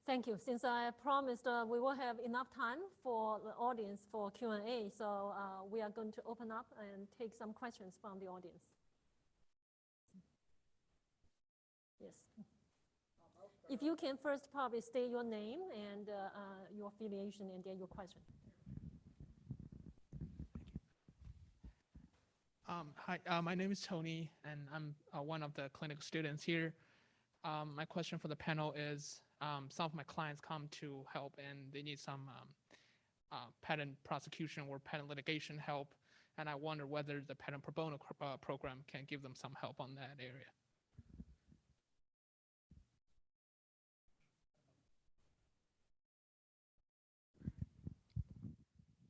Thank you. Since I promised we will have enough time for the audience for Q&A, so we are going to open up and take some questions from the audience. Yes. If you can first probably state your name and your affiliation and then your question. Hi, my name is Tony, and I'm one of the clinical students here. My question for the panel is, some of my clients come to help and they need some patent prosecution or patent litigation help, and I wonder whether the Patent Pro Bono program can give them some help on that area.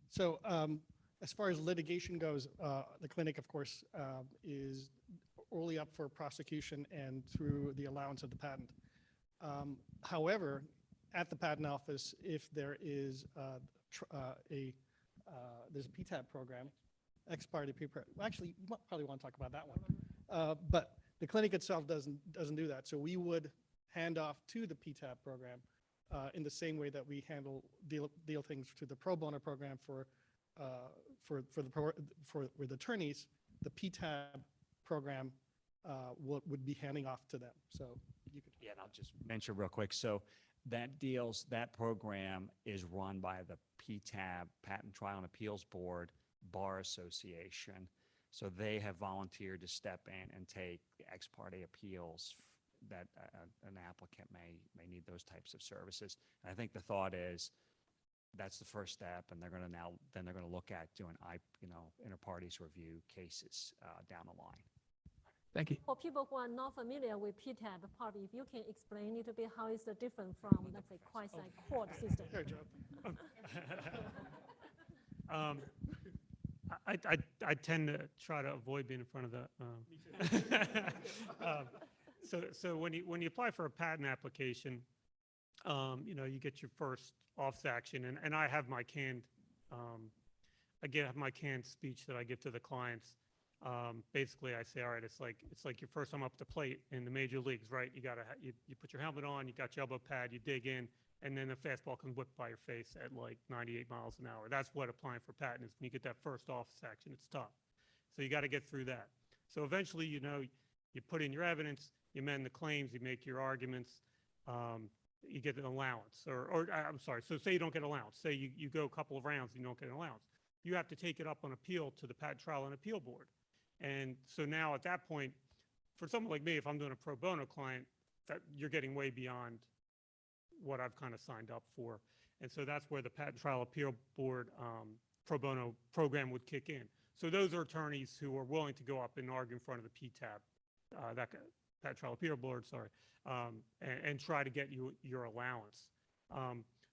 So as far as litigation goes, the clinic, of course, is only up for prosecution and through the allowance of the patent. However, at the patent office, if there is there's a PTAB program, ex parte, actually, you probably want to talk about that one. But the clinic itself doesn't do that. So we would hand off to the PTAB program in the same way that we deal things to the pro bono program for with attorneys. The PTAB program would be handing off to them. So you could. Yeah, and I'll just mention real quick. So that program is run by the PTAB, Patent Trial and Appeals Board, Bar Association. So they have volunteered to step in and take the ex parte appeals that an applicant may need those types of services. And I think the thought is that's the first step, and they're going to look at doing inter partes review cases down the line. Thank you. For people who are not familiar with PTAB, probably if you can explain a little bit how is it different from, let's say, quasi-court system. Here, Joe. I tend to try to avoid being in front of the. So when you apply for a patent application, you get your first office action, and I have my canned, speech that I give to the clients. Basically, I say, all right, it's like your first time up the plate in the major leagues, right? You put your helmet on, you got your elbow pad, you dig in, and then the fastball can whip by your face at like 98 miles an hour. That's what applying for patent is. When you get that first office action, it's tough. So you got to get through that. So eventually, you put in your evidence, you amend the claims, you make your arguments, you get an allowance, or I'm sorry, so say you don't get an allowance. Say you go a couple of rounds and you don't get an allowance. You have to take it up on appeal to the Patent Trial and Appeal Board. And so now at that point, for someone like me, if I'm doing a pro bono client, that you're getting way beyond what I've kind of signed up for. And so that's where the Patent Trial Appeal Board pro bono program would kick in. So those are attorneys who are willing to go up and argue in front of the PTAB, Patent Trial Appeal Board, sorry, and try to get you your allowance.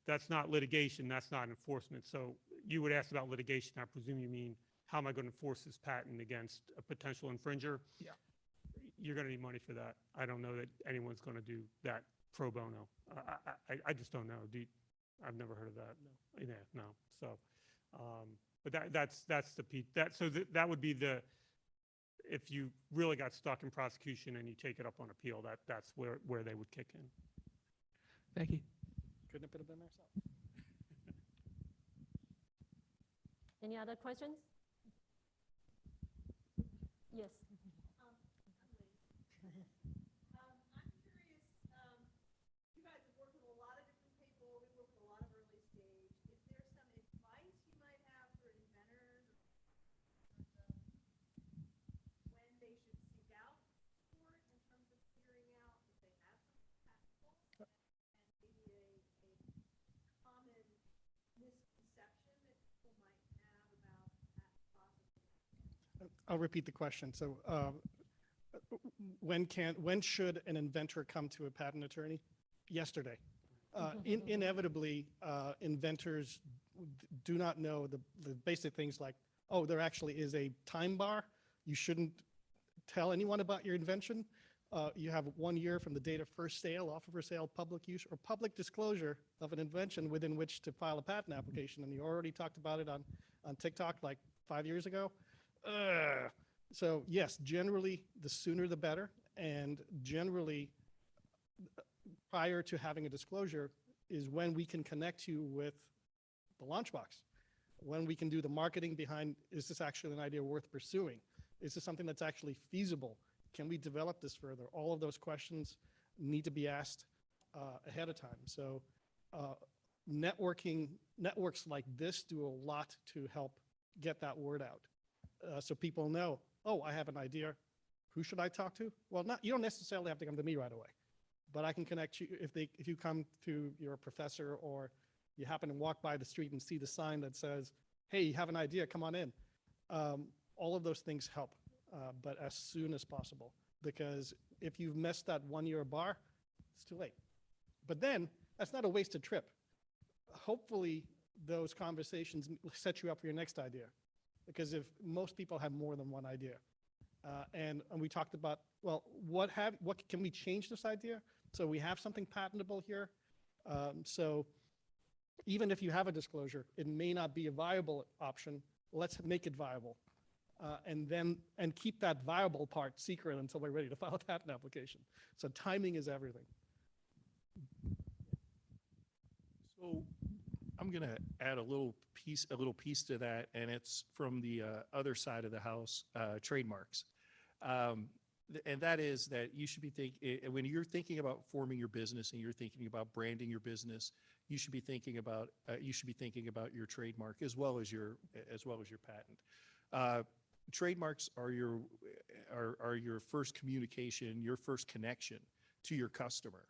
That's not litigation, that's not enforcement. So you would ask about litigation, I presume you mean, how am I going to enforce this patent against a potential infringer? Yeah. You're going to need money for that. I don't know that anyone's going to do that pro bono. I just don't know. I've never heard of that. No. Yeah, no. So, but that's that would be if you really got stuck in prosecution and you take it up on appeal, that's where they would kick in. Thank you. Couldn't have been there. Any other questions? Yes. I'm curious, you guys have worked with a lot of different people, we work with a lot of early stage. Is there some advice you might have for inventors when they should seek out support in terms of figuring out if they have something patentable and maybe a common misconception that people might have about patent processing? I'll repeat the question. So when should an inventor come to a patent attorney? Yesterday. Inevitably, inventors do not know the basic things like oh, there actually is a time bar. You shouldn't tell anyone about your invention. You have 1 year from the date of first sale, offer for sale, public use, or public disclosure of an invention within which to file a patent application. And you already talked about it on TikTok like 5 years ago. So yes, generally, the sooner the better. And generally, prior to having a disclosure is when we can connect you with the launch box, when we can do the marketing behind, is this actually an idea worth pursuing? Is this something that's actually feasible? Can we develop this further? All of those questions need to be asked ahead of time. So networks like this do a lot to help get that word out. So people know, oh, I have an idea. Who should I talk to? Well, you don't necessarily have to come to me right away, but I can connect you if you come to your professor, or you happen to walk by the street and see the sign that says, hey, you have an idea, come on in. All of those things help, but as soon as possible, because if you've missed that 1 year bar, it's too late. But then that's not a wasted trip. Hopefully those conversations set you up for your next idea, because if most people have more than one idea, and we talked about, well, what can we change this idea? So we have something patentable here. So even if you have a disclosure, it may not be a viable option. Let's make it viable. And keep that viable part secret until we're ready to file a patent application. So timing is everything. So I'm going to add a little piece to that, and it's from the other side of the house, trademarks. And that is that you should be when you're thinking about forming your business and you're thinking about branding your business, you should be thinking about your trademark as well as your patent. Trademarks are your first communication, your first connection to your customer.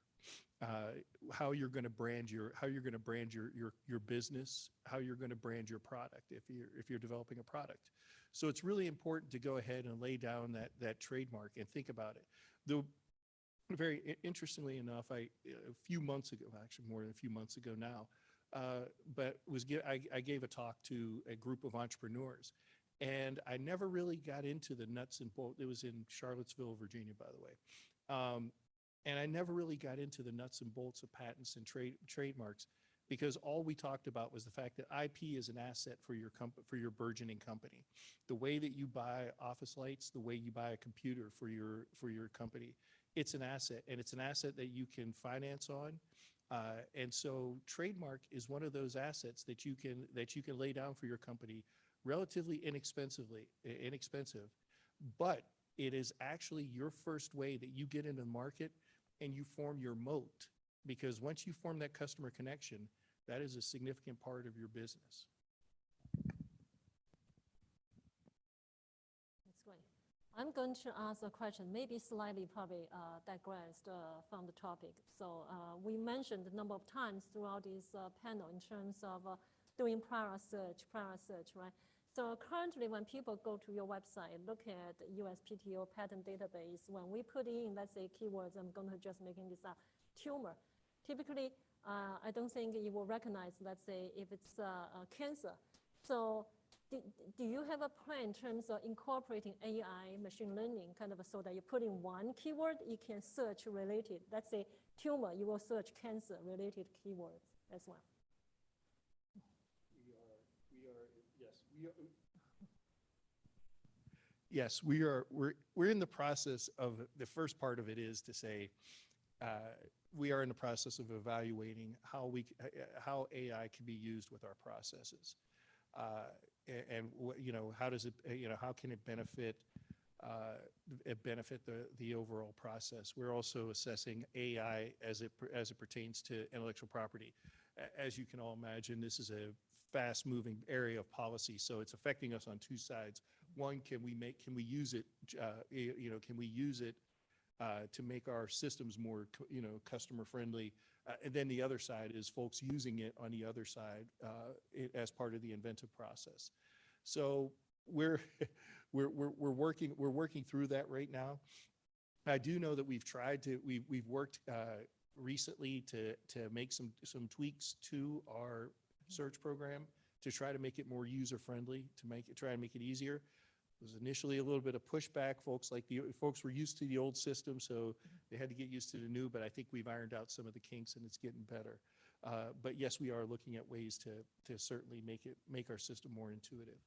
How you're going to brand your business, how you're going to brand your product if you're developing a product. So it's really important to go ahead and lay down that trademark and think about it. Very interestingly enough, a few months ago, actually more than a few months ago now, I gave a talk to a group of entrepreneurs, and I never really got into the nuts and bolts. It was in Charlottesville, Virginia, by the way. And I never really got into the nuts and bolts of patents and trademarks, because all we talked about was the fact that IP is an asset for your burgeoning company. The way that you buy office lights, the way you buy a computer for your company, it's an asset, and it's an asset that you can finance on. And so trademark is one of those assets that you can lay down for your company relatively inexpensive, but it is actually your first way that you get into the market and you form your moat, because once you form that customer connection, that is a significant part of your business. That's great. I'm going to ask a question, maybe slightly probably digressed from the topic. So we mentioned a number of times throughout this panel in terms of doing prior search, right? So currently when people go to your website, look at USPTO patent database, when we put in, let's say keywords, I'm going to just making this up, tumor. Typically, I don't think you will recognize, let's say, if it's cancer. So do you have a plan in terms of incorporating AI, machine learning, kind of so that you put in one keyword, you can search related, let's say tumor, you will search cancer related keywords as well? Yes, we're in the process of, the first part of it is to say, we are in the process of evaluating how AI can be used with our processes. And how can it benefit the overall process. We're also assessing AI as it pertains to intellectual property. As you can all imagine, this is a fast-moving area of policy, so it's affecting us on two sides. One, can we use it to make our systems more, customer-friendly? And then the other side is folks using it on the other side as part of the inventive process. So we're working through that right now. I do know that we've worked recently to make some tweaks to our search program to try to make it more user-friendly, try to make it easier. There was initially a little bit of pushback. Folks were used to the old system, so they had to get used to the new, but I think we've ironed out some of the kinks and it's getting better. But yes, we are looking at ways to certainly make our system more intuitive.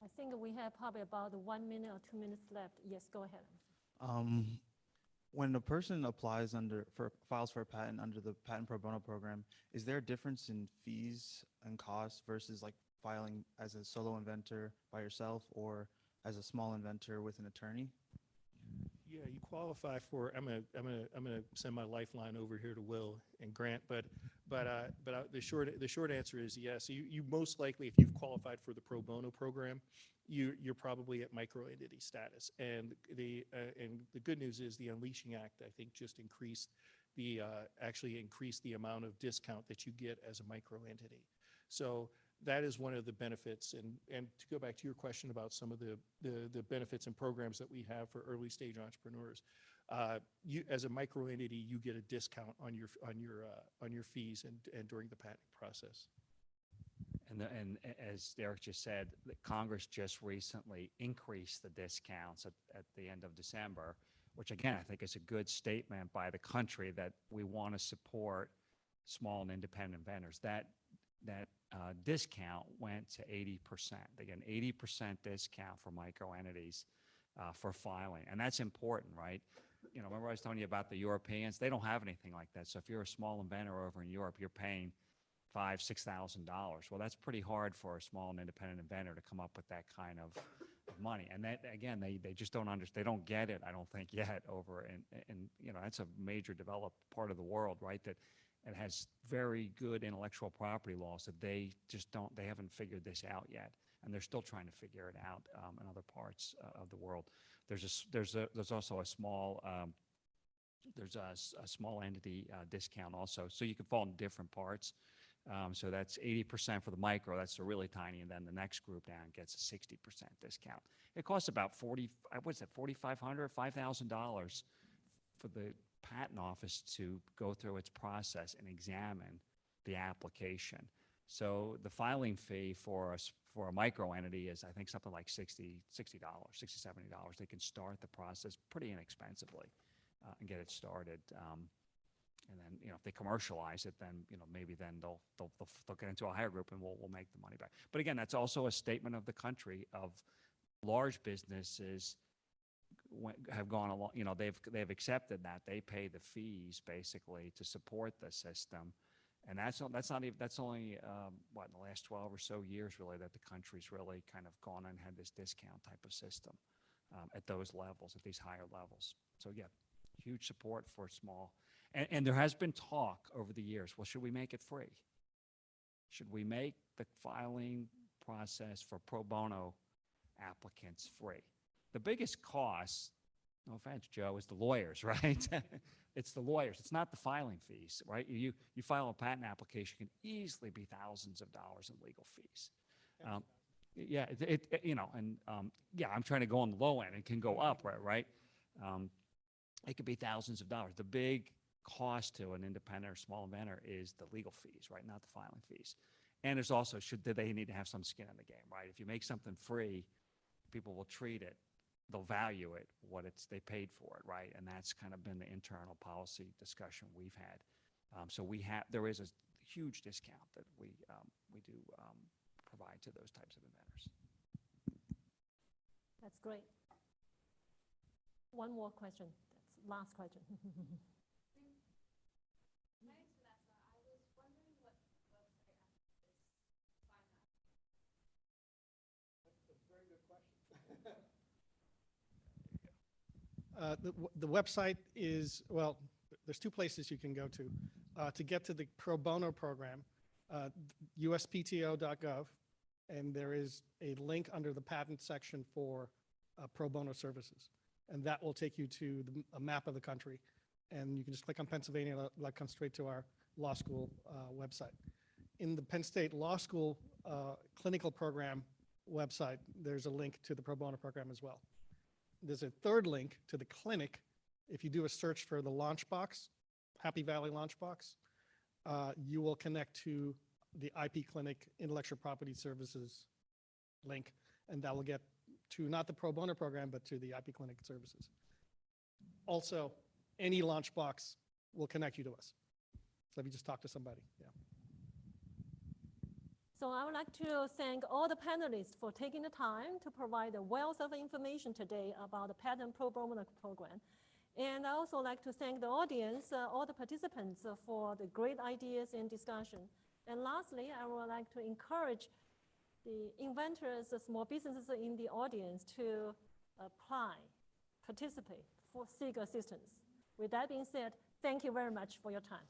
I think we have probably about 1 minute or 2 minutes left. Yes, go ahead. When a person files for a patent under the Patent Pro Bono program, is there a difference in fees and costs versus like filing as a solo inventor by yourself or as a small inventor with an attorney? Yeah, you qualify for. I'm gonna send my lifeline over here to Will and Grant, but the short answer is yes. You most likely, if you've qualified for the pro bono program, you're probably at micro entity status. And the good news is the Unleashing Act, I think, just actually increased the amount of discount that you get as a micro entity. So that is one of the benefits. And to go back to your question about some of the benefits and programs that we have for early stage entrepreneurs, you as a micro entity, you get a discount on your fees and during the patent process. And as Derek just said, Congress just recently increased the discounts at the end of December, which again, I think is a good statement by the country that we want to support small and independent inventors. That discount went to 80%. Again, 80% discount for micro entities for filing. And that's important, right? You know, remember I was telling you about the Europeans? They don't have anything like that. So if you're a small inventor over in Europe, you're paying $5,000–6,000. Well, that's pretty hard for a small and independent inventor to come up with that kind of money. And that, again, they just don't understand. They don't get it, I don't think, yet over in you know, that's a major developed part of the world, right? That it has very good intellectual property laws that they haven't figured this out yet. And they're still trying to figure it out in other parts of the world. There's also a small entity discount also. So you can fall in different parts. So that's 80% for the micro, that's the really tiny, and then the next group down gets a 60% discount. It costs about $4,500, $5,000 for the patent office to go through its process and examine the application. So the filing fee for a micro entity is, I think, something like $60, $70. They can start the process pretty inexpensively and get it started. And then, you know, if they commercialize it, then, you know, maybe then they'll get into a higher group and we'll make the money back. But again, that's also a statement of the country of large businesses have gone along, you know, they've accepted that they pay the fees basically to support the system. And that's only what, in the last 12 or so years really that the country's really kind of gone and had this discount type of system at those levels, at these higher levels. So yeah, huge support for small. And there has been talk over the years, well, should we make it free? Should we make the filing process for pro bono applicants free? The biggest cost, no offense, Joe, is the lawyers, right? It's the lawyers. It's not the filing fees, right? You file a patent application, can easily be thousands of dollars in legal fees. Yeah, you know, and yeah, I'm trying to go on the low end. It can go up, right? It could be thousands of dollars. The big cost to an independent or small inventor is the legal fees, right? Not the filing fees. And there's also, do they need to have some skin in the game, right? If you make something free, people will treat it, they'll value it, they paid for it, right? And that's kind of been the internal policy discussion we've had. So there is a huge discount that we do provide to those types of inventors. That's great. One more question. That's last question. The website is, well, there's two places you can go to get to the pro bono program, USPTO.gov, and there is a link under the patent section for pro bono services. And that will take you to a map of the country. And you can just click on Pennsylvania, that comes straight to our law school website. In the Penn State Law School clinical program website, there's a link to the pro bono program as well. There's a third link to the clinic. If you do a search for the launch box, Happy Valley launch box, you will connect to the IP Clinic Intellectual Property Services link, and that will get to not the pro bono program, but to the IP Clinic services. Also, any launch box will connect you to us. So if you just talk to somebody, yeah. So I would like to thank all the panelists for taking the time to provide a wealth of information today about the Patent Pro Bono Program. And I also like to thank the audience, all the participants for the great ideas and discussion. And lastly, I would like to encourage the inventors, the small businesses in the audience to apply, participate, seek assistance. With that being said, thank you very much for your time.